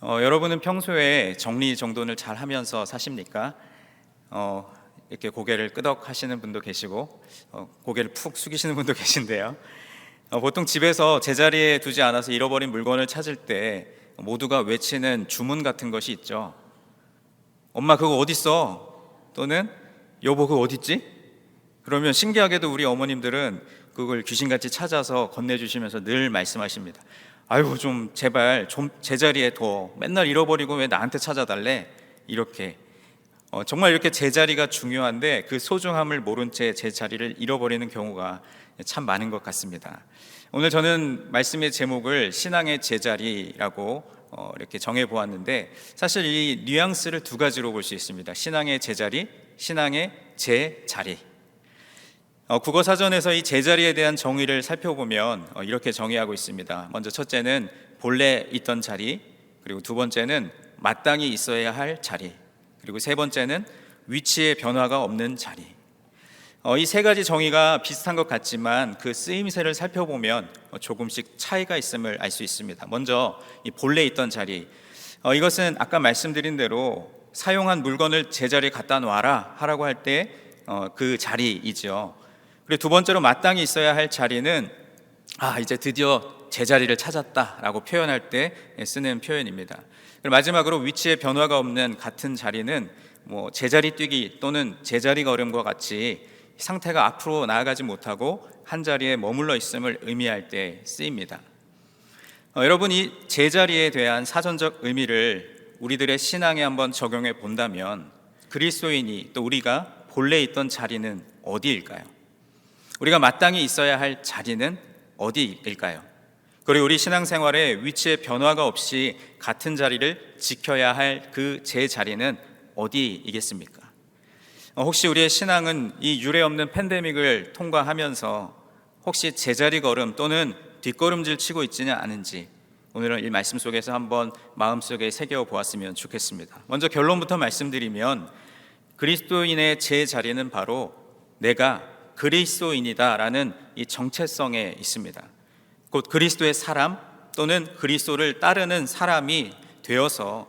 여러분은 평소에 정리정돈을 잘 하면서 사십니까? 이렇게 고개를 끄덕 하시는 분도 계시고 고개를 푹 숙이시는 분도 계신데요. 보통 집에서 제자리에 두지 않아서 잃어버린 물건을 찾을 때 모두가 외치는 주문 같은 것이 있죠. 엄마 그거 어딨어? 또는 여보 그거 어딨지? 그러면 신기하게도 우리 어머님들은 그걸 귀신같이 찾아서 건네주시면서 늘 말씀하십니다. 아이고 좀 제발 좀 제자리에 둬. 맨날 잃어버리고 왜 나한테 찾아달래? 이렇게 정말 이렇게 제자리가 중요한데 그 소중함을 모른 채 제자리를 잃어버리는 경우가 참 많은 것 같습니다. 오늘 저는 말씀의 제목을 신앙의 제자리라고 이렇게 정해보았는데 사실 이 뉘앙스를 두 가지로 볼 수 있습니다. 신앙의 제자리, 신앙의 제자리. 국어사전에서 이 제자리에 대한 정의를 살펴보면 이렇게 정의하고 있습니다. 먼저 첫째는 본래 있던 자리, 그리고 두 번째는 마땅히 있어야 할 자리, 그리고 세 번째는 위치의 변화가 없는 자리. 이 세 가지 정의가 비슷한 것 같지만 그 쓰임새를 살펴보면 조금씩 차이가 있음을 알 수 있습니다. 먼저 이 본래 있던 자리, 이것은 아까 말씀드린 대로 사용한 물건을 제자리에 갖다 놔라 하라고 할 때 그 자리이죠. 그리고 두 번째로 마땅히 있어야 할 자리는 이제 드디어 제자리를 찾았다라고 표현할 때 쓰는 표현입니다. 그리고 마지막으로 위치의 변화가 없는 같은 자리는 제자리 뛰기 또는 제자리 걸음과 같이 상태가 앞으로 나아가지 못하고 한 자리에 머물러 있음을 의미할 때 쓰입니다. 여러분, 이 제자리에 대한 사전적 의미를 우리들의 신앙에 한번 적용해 본다면 그리스도인이 또 우리가 본래 있던 자리는 어디일까요? 우리가 마땅히 있어야 할 자리는 어디일까요? 그리고 우리 신앙생활에 위치의 변화가 없이 같은 자리를 지켜야 할 그 제자리는 어디이겠습니까? 혹시 우리의 신앙은 이 유례없는 팬데믹을 통과하면서 혹시 제자리 걸음 또는 뒷걸음질 치고 있지는 않은지 오늘은 이 말씀 속에서 한번 마음속에 새겨 보았으면 좋겠습니다. 먼저 결론부터 말씀드리면 그리스도인의 제자리는 바로 내가 그리스도인이다라는 이 정체성에 있습니다. 곧 그리스도의 사람 또는 그리스도를 따르는 사람이 되어서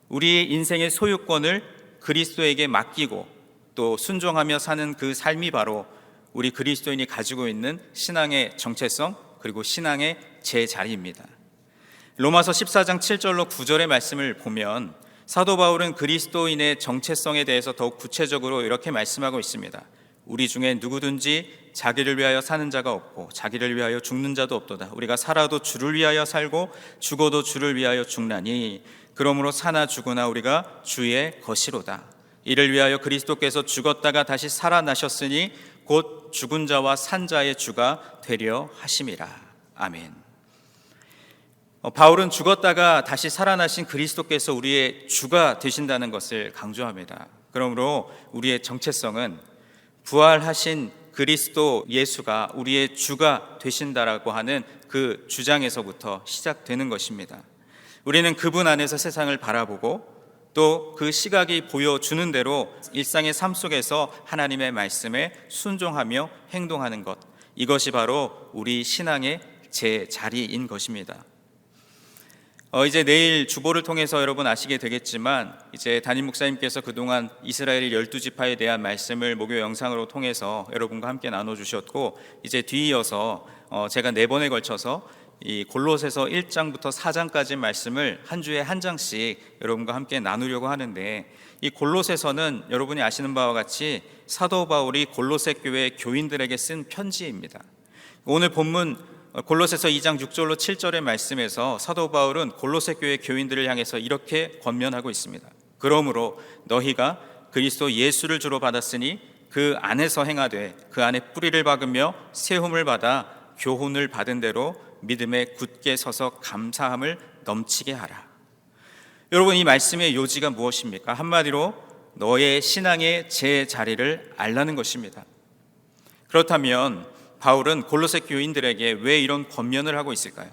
우리의 인생의 소유권을 그리스도에게 맡기고 또 순종하며 사는 그 삶이 바로 우리 그리스도인이 가지고 있는 신앙의 정체성 그리고 신앙의 제자리입니다. 로마서 14장 7절로 9절의 말씀을 보면 사도 바울은 그리스도인의 정체성에 대해서 더욱 구체적으로 이렇게 말씀하고 있습니다. 우리 중에 누구든지 자기를 위하여 사는 자가 없고 자기를 위하여 죽는 자도 없도다. 우리가 살아도 주를 위하여 살고 죽어도 주를 위하여 죽나니 그러므로 사나 죽으나 우리가 주의 것이로다. 이를 위하여 그리스도께서 죽었다가 다시 살아나셨으니 곧 죽은 자와 산 자의 주가 되려 하심이라. 아멘. 바울은 죽었다가 다시 살아나신 그리스도께서 우리의 주가 되신다는 것을 강조합니다. 그러므로 우리의 정체성은 부활하신 그리스도 예수가 우리의 주가 되신다라고 하는 그 주장에서부터 시작되는 것입니다. 우리는 그분 안에서 세상을 바라보고 또 그 시각이 보여주는 대로 일상의 삶 속에서 하나님의 말씀에 순종하며 행동하는 것, 이것이 바로 우리 신앙의 제자리인 것입니다. 이제 내일 주보를 통해서 여러분 아시게 되겠지만 이제 담임 목사님께서 그동안 이스라엘의 12지파에 대한 말씀을 목요 영상으로 통해서 여러분과 함께 나눠주셨고 이제 뒤이어서 제가 4번에 걸쳐서 이 골로새서 1장부터 4장까지 말씀을 한 주에 한 장씩 여러분과 함께 나누려고 하는데 이 골로새서는 여러분이 아시는 바와 같이 사도 바울이 골로새 교회 교인들에게 쓴 편지입니다. 오늘 본문 골로새서 2장 6절로 7절의 말씀에서 사도 바울은 골로새 교회 교인들을 향해서 이렇게 권면하고 있습니다. 그러므로 너희가 그리스도 예수를 주로 받았으니 그 안에서 행하되 그 안에 뿌리를 박으며 세움을 받아 교훈을 받은 대로 믿음에 굳게 서서 감사함을 넘치게 하라. 여러분, 이 말씀의 요지가 무엇입니까? 한마디로 너의 신앙의 제자리를 알라는 것입니다. 그렇다면 바울은 골로새 교인들에게 왜 이런 권면을 하고 있을까요?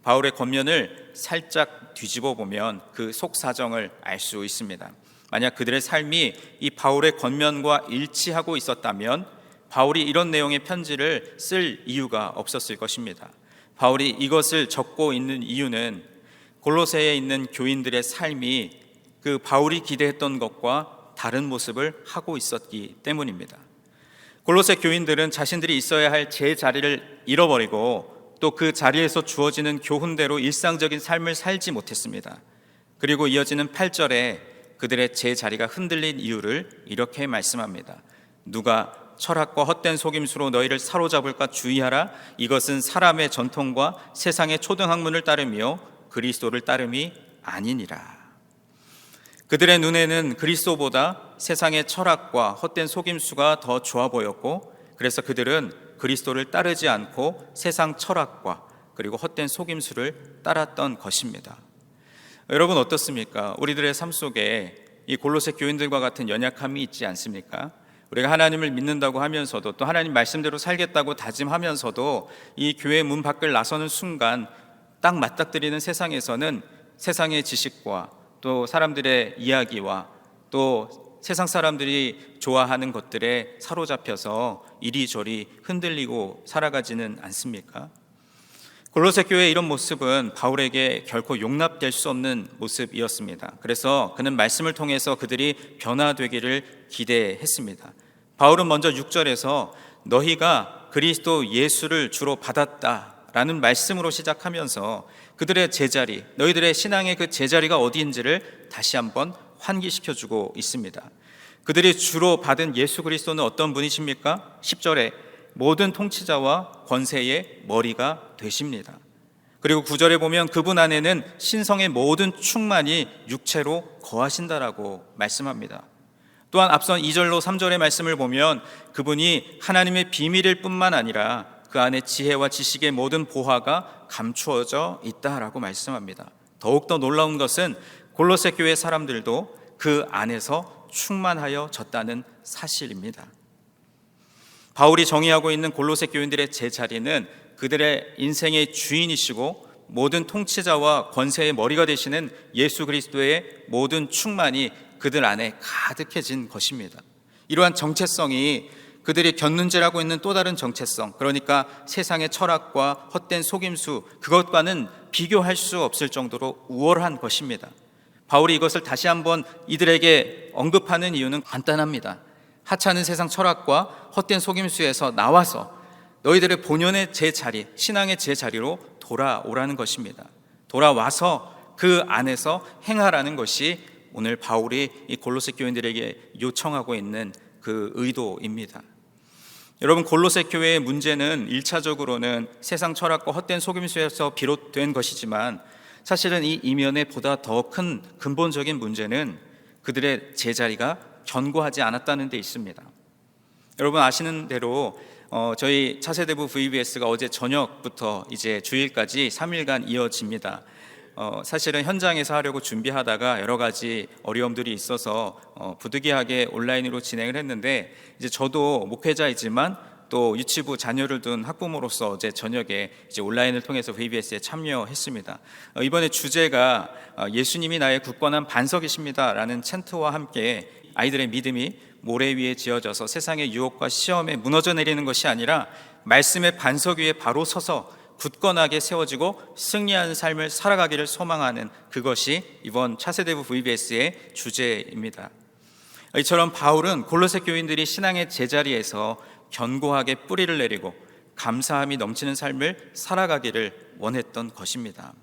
바울의 권면을 살짝 뒤집어 보면 그 속사정을 알 수 있습니다. 만약 그들의 삶이 이 바울의 권면과 일치하고 있었다면 바울이 이런 내용의 편지를 쓸 이유가 없었을 것입니다. 바울이 이것을 적고 있는 이유는 골로새에 있는 교인들의 삶이 그 바울이 기대했던 것과 다른 모습을 하고 있었기 때문입니다. 골로새 교인들은 자신들이 있어야 할 제자리를 잃어버리고 또 그 자리에서 주어지는 교훈대로 일상적인 삶을 살지 못했습니다. 그리고 이어지는 8절에 그들의 제자리가 흔들린 이유를 이렇게 말씀합니다. 누가 철학과 헛된 속임수로 너희를 사로잡을까 주의하라. 이것은 사람의 전통과 세상의 초등학문을 따르며 그리스도를 따름이 아니니라. 그들의 눈에는 그리스도보다 세상의 철학과 헛된 속임수가 더 좋아 보였고, 그래서 그들은 그리스도를 따르지 않고 세상 철학과 그리고 헛된 속임수를 따랐던 것입니다. 여러분 어떻습니까? 우리들의 삶 속에 이 골로새 교인들과 같은 연약함이 있지 않습니까? 우리가 하나님을 믿는다고 하면서도 또 하나님 말씀대로 살겠다고 다짐하면서도 이 교회 문 밖을 나서는 순간 딱 맞닥뜨리는 세상에서는 세상의 지식과 또 사람들의 이야기와 또 세상 사람들이 좋아하는 것들에 사로잡혀서 이리저리 흔들리고 살아가지는 않습니까? 골로새 교회의 이런 모습은 바울에게 결코 용납될 수 없는 모습이었습니다. 그래서 그는 말씀을 통해서 그들이 변화되기를 기대했습니다. 바울은 먼저 6절에서 너희가 그리스도 예수를 주로 받았다라는 말씀으로 시작하면서 그들의 제자리, 너희들의 신앙의 그 제자리가 어디인지를 다시 한번 환기시켜주고 있습니다. 그들이 주로 받은 예수 그리스도는 어떤 분이십니까? 10절에 모든 통치자와 권세의 머리가 되십니다. 그리고 9절에 보면 그분 안에는 신성의 모든 충만이 육체로 거하신다라고 말씀합니다. 또한 앞선 2절로 3절의 말씀을 보면 그분이 하나님의 비밀일 뿐만 아니라 그 안에 지혜와 지식의 모든 보화가 감추어져 있다라고 말씀합니다. 더욱더 놀라운 것은 골로새 교회 사람들도 그 안에서 충만하여졌다는 사실입니다. 바울이 정의하고 있는 골로새 교인들의 제자리는 그들의 인생의 주인이시고 모든 통치자와 권세의 머리가 되시는 예수 그리스도의 모든 충만이 그들 안에 가득해진 것입니다. 이러한 정체성이 그들이 견눈질하고 있는 또 다른 정체성, 그러니까 세상의 철학과 헛된 속임수, 그것과는 비교할 수 없을 정도로 우월한 것입니다. 바울이 이것을 다시 한번 이들에게 언급하는 이유는 간단합니다. 하찮은 세상 철학과 헛된 속임수에서 나와서 너희들의 본연의 제자리, 신앙의 제자리로 돌아오라는 것입니다. 돌아와서 그 안에서 행하라는 것이 오늘 바울이 이 골로새 교인들에게 요청하고 있는 그 의도입니다. 여러분, 골로새 교회의 문제는 1차적으로는 세상 철학과 헛된 속임수에서 비롯된 것이지만 사실은 이 이면에 보다 더 큰 근본적인 문제는 그들의 제자리가 견고하지 않았다는 데 있습니다. 여러분 아시는 대로 저희 차세대부 VBS가 어제 저녁부터 이제 주일까지 3일간 이어집니다. 사실은 현장에서 하려고 준비하다가 여러 가지 어려움들이 있어서 부득이하게 온라인으로 진행을 했는데, 이제 저도 목회자이지만 또 유치부 자녀를 둔 학부모로서 어제 저녁에 이제 온라인을 통해서 VBS에 참여했습니다. 이번에 주제가 예수님이 나의 굳건한 반석이십니다라는 챈트와 함께 아이들의 믿음이 모래 위에 지어져서 세상의 유혹과 시험에 무너져 내리는 것이 아니라 말씀의 반석 위에 바로 서서 굳건하게 세워지고 승리하는 삶을 살아가기를 소망하는 그것이 이번 차세대부 VBS의 주제입니다. 이처럼 바울은 골로새 교인들이 신앙의 제자리에서 견고하게 뿌리를 내리고 감사함이 넘치는 삶을 살아가기를 원했던 것입니다.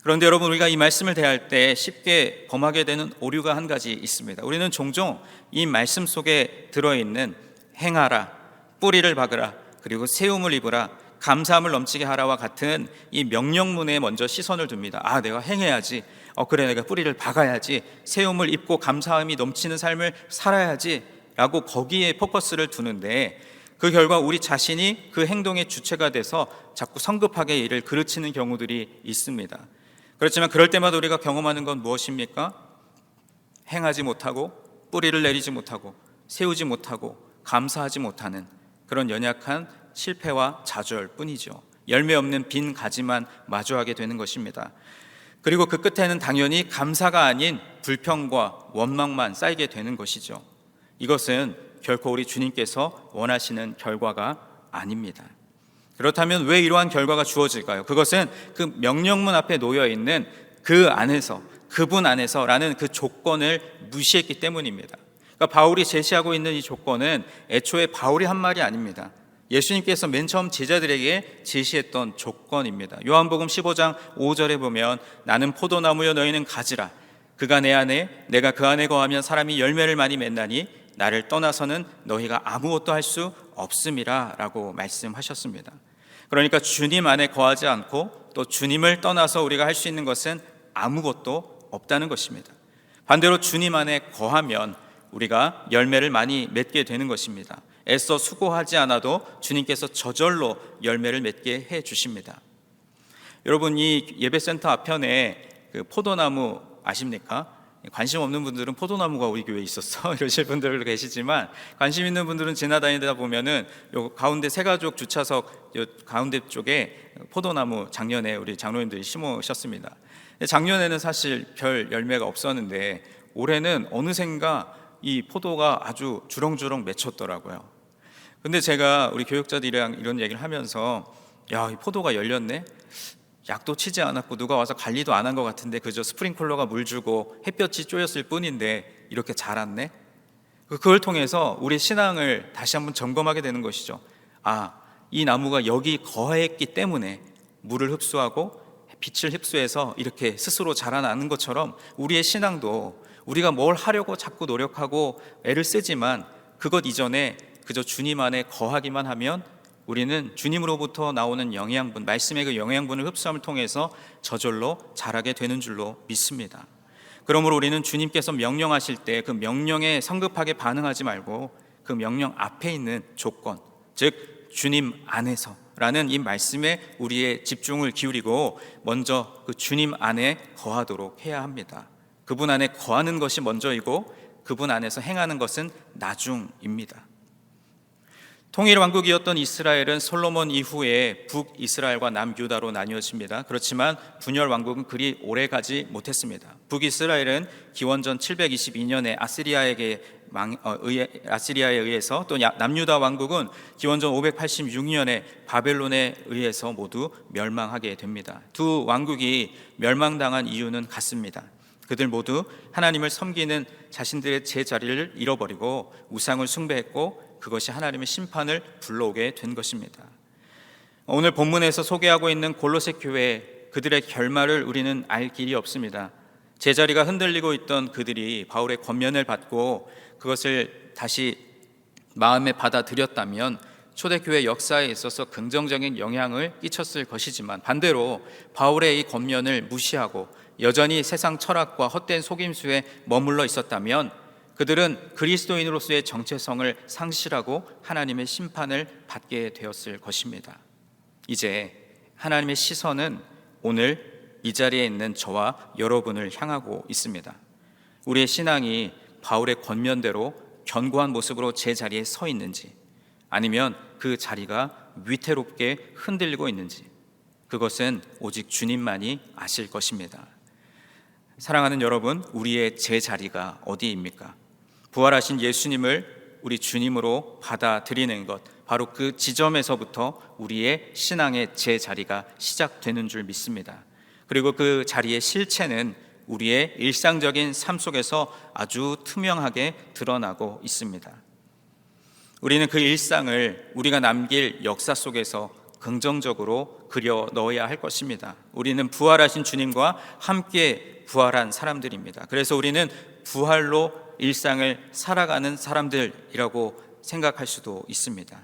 그런데 여러분, 우리가 이 말씀을 대할 때 쉽게 범하게 되는 오류가 한 가지 있습니다. 우리는 종종 이 말씀 속에 들어있는 행하라, 뿌리를 박으라, 그리고 세움을 입으라, 감사함을 넘치게 하라와 같은 이 명령문에 먼저 시선을 둡니다. 내가 행해야지, 그래 내가 뿌리를 박아야지, 세움을 입고 감사함이 넘치는 삶을 살아야지 라고 거기에 포커스를 두는데, 그 결과 우리 자신이 그 행동의 주체가 돼서 자꾸 성급하게 이를 그르치는 경우들이 있습니다. 그렇지만 그럴 때마다 우리가 경험하는 건 무엇입니까? 행하지 못하고 뿌리를 내리지 못하고 세우지 못하고 감사하지 못하는 그런 연약한 실패와 좌절 뿐이죠. 열매 없는 빈 가지만 마주하게 되는 것입니다. 그리고 그 끝에는 당연히 감사가 아닌 불평과 원망만 쌓이게 되는 것이죠. 이것은 결코 우리 주님께서 원하시는 결과가 아닙니다. 그렇다면 왜 이러한 결과가 주어질까요? 그것은 그 명령문 앞에 놓여 있는 그 안에서, 그분 안에서라는 그 조건을 무시했기 때문입니다. 그러니까 바울이 제시하고 있는 이 조건은 애초에 바울이 한 말이 아닙니다. 예수님께서 맨 처음 제자들에게 제시했던 조건입니다. 요한복음 15장 5절에 보면 나는 포도나무여 너희는 가지라. 그가 내 안에 내가 그 안에 거하면 사람이 열매를 많이 맺나니 나를 떠나서는 너희가 아무것도 할 수 없음이라 라고 말씀하셨습니다. 그러니까 주님 안에 거하지 않고 또 주님을 떠나서 우리가 할 수 있는 것은 아무것도 없다는 것입니다. 반대로 주님 안에 거하면 우리가 열매를 많이 맺게 되는 것입니다. 애써 수고하지 않아도 주님께서 저절로 열매를 맺게 해 주십니다. 여러분, 이 예배센터 앞편에 그 포도나무 아십니까? 관심 없는 분들은 포도나무가 우리 교회에 있었어 이러실 분들 계시지만, 관심 있는 분들은 지나다니다 보면은 요 가운데 세가족 주차석 요 가운데 쪽에 포도나무 작년에 우리 장로님들이 심으셨습니다. 작년에는 사실 별 열매가 없었는데 올해는 어느샌가 이 포도가 아주 주렁주렁 맺혔더라고요. 근데 제가 우리 교육자들이랑 이런 얘기를 하면서 야, 이 포도가 열렸네? 약도 치지 않았고 누가 와서 관리도 안 한 것 같은데 그저 스프링클러가 물 주고 햇볕이 쪼였을 뿐인데 이렇게 자랐네? 그걸 통해서 우리 신앙을 다시 한번 점검하게 되는 것이죠. 아, 이 나무가 여기 거했기 때문에 물을 흡수하고 빛을 흡수해서 이렇게 스스로 자라나는 것처럼 우리의 신앙도 우리가 뭘 하려고 자꾸 노력하고 애를 쓰지만 그것 이전에 그저 주님 안에 거하기만 하면 우리는 주님으로부터 나오는 영양분, 말씀의 그 영양분을 흡수함을 통해서 저절로 자라게 되는 줄로 믿습니다. 그러므로 우리는 주님께서 명령하실 때 그 명령에 성급하게 반응하지 말고 그 명령 앞에 있는 조건, 즉 주님 안에서라는 이 말씀에 우리의 집중을 기울이고 먼저 그 주님 안에 거하도록 해야 합니다. 그분 안에 거하는 것이 먼저이고 그분 안에서 행하는 것은 나중입니다. 통일왕국이었던 이스라엘은 솔로몬 이후에 북이스라엘과 남유다로 나뉘어집니다. 그렇지만 분열왕국은 그리 오래가지 못했습니다. 북이스라엘은 기원전 722년에 아시리아에 의해서, 또 남유다 왕국은 기원전 586년에 바벨론에 의해서 모두 멸망하게 됩니다. 두 왕국이 멸망당한 이유는 같습니다. 그들 모두 하나님을 섬기는 자신들의 제자리를 잃어버리고 우상을 숭배했고 그것이 하나님의 심판을 불러오게 된 것입니다. 오늘 본문에서 소개하고 있는 골로새 교회, 그들의 결말을 우리는 알 길이 없습니다. 제자리가 흔들리고 있던 그들이 바울의 권면을 받고 그것을 다시 마음에 받아들였다면 초대교회 역사에 있어서 긍정적인 영향을 끼쳤을 것이지만, 반대로 바울의 이 권면을 무시하고 여전히 세상 철학과 헛된 속임수에 머물러 있었다면 그들은 그리스도인으로서의 정체성을 상실하고 하나님의 심판을 받게 되었을 것입니다. 이제 하나님의 시선은 오늘 이 자리에 있는 저와 여러분을 향하고 있습니다. 우리의 신앙이 바울의 권면대로 견고한 모습으로 제 자리에 서 있는지, 아니면 그 자리가 위태롭게 흔들리고 있는지, 그것은 오직 주님만이 아실 것입니다. 사랑하는 여러분, 우리의 제자리가 어디입니까? 부활하신 예수님을 우리 주님으로 받아들이는 것, 바로 그 지점에서부터 우리의 신앙의 제자리가 시작되는 줄 믿습니다. 그리고 그 자리의 실체는 우리의 일상적인 삶 속에서 아주 투명하게 드러나고 있습니다. 우리는 그 일상을 우리가 남길 역사 속에서 긍정적으로 그려 넣어야 할 것입니다. 우리는 부활하신 주님과 함께 부활한 사람들입니다. 그래서 우리는 부활로 일상을 살아가는 사람들이라고 생각할 수도 있습니다.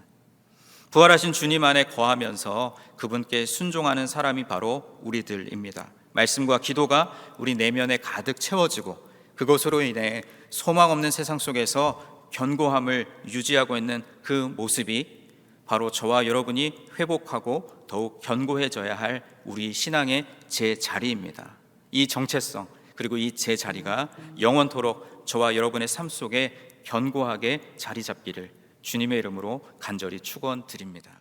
부활하신 주님 안에 거하면서 그분께 순종하는 사람이 바로 우리들입니다. 말씀과 기도가 우리 내면에 가득 채워지고 그것으로 인해 소망 없는 세상 속에서 견고함을 유지하고 있는 그 모습이 바로 저와 여러분이 회복하고 더욱 견고해져야 할 우리 신앙의 제자리입니다. 이 정체성, 그리고 이 제자리가 영원토록 저와 여러분의 삶 속에 견고하게 자리 잡기를 주님의 이름으로 간절히 축원드립니다.